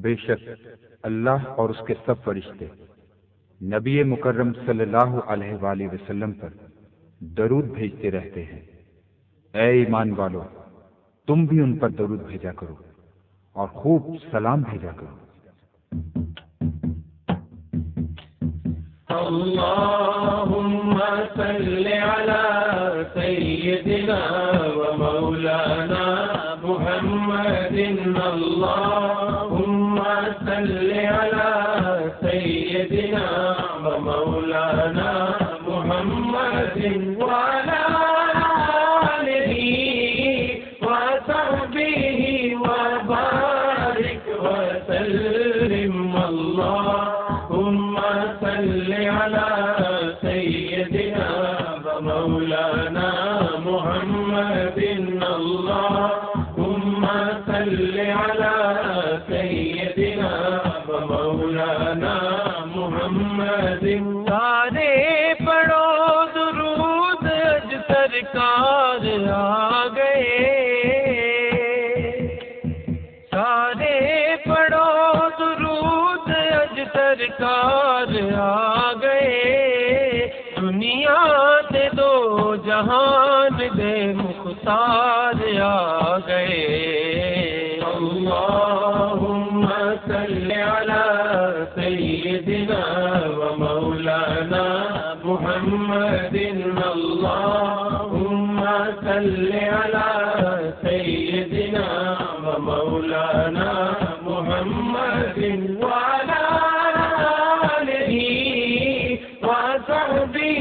بے شک اللہ اور اس کے سب فرشتے نبی مکرم صلی اللہ علیہ وآلہ وسلم پر درود بھیجتے رہتے ہیں۔ اے ایمان والو، تم بھی ان پر درود بھیجا کرو اور خوب سلام بھیجا کرو۔ اللهم صل على سيدنا ومولانا محمد اللهم صل على سيدنا ومولانا محمد وعلى آله وصحبه وبارك وسلم اللهم صل على سيدنا ومولانا محمد اللهم صل على سيدنا ومولانا محمد۔ سارے پڑھو درود اج سرکار آ گئے، سارے پڑھو درود اج سرکار آ گئے، دنیا تے دو جہان دے مختار آ گئے۔ اللہم صل علی سیدنا ومولانا محمد اللہم صل علی سیدنا ومولانا محمد وعلى آلہ وصحبہ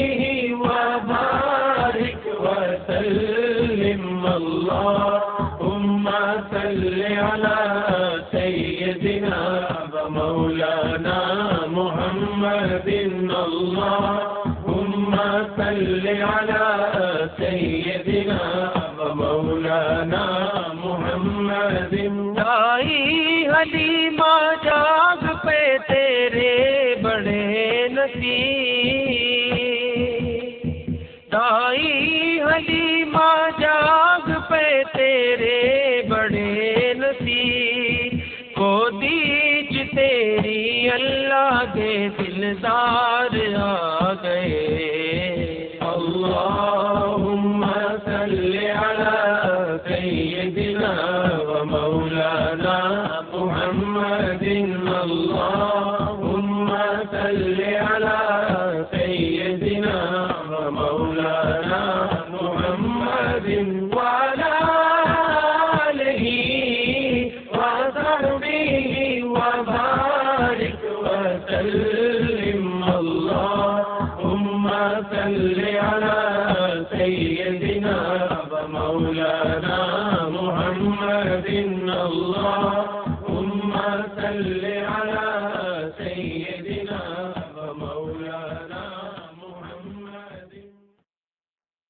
وبارک وسلم اللہم صل علی سیدنا ومولانا محمد اللہم صل علی سیدنا ومولانا محمد۔ دائی حلیمہ جاگ پہ تیرے بڑے نصیب، دائی حلیمہ جاگ پہ تیرے بڑے نصیب، کو دیج تیری اللہ کے دلدار آ گئے۔ اللہم صل علی سیدنا ومولانا محمد اللہم صل علی سیدنا ومولانا محمد وعلى آلہ وصحبہ وبارک وسلم اللہم صل علی سیدنا ومولانا محمد اللہم صل علی سیدنا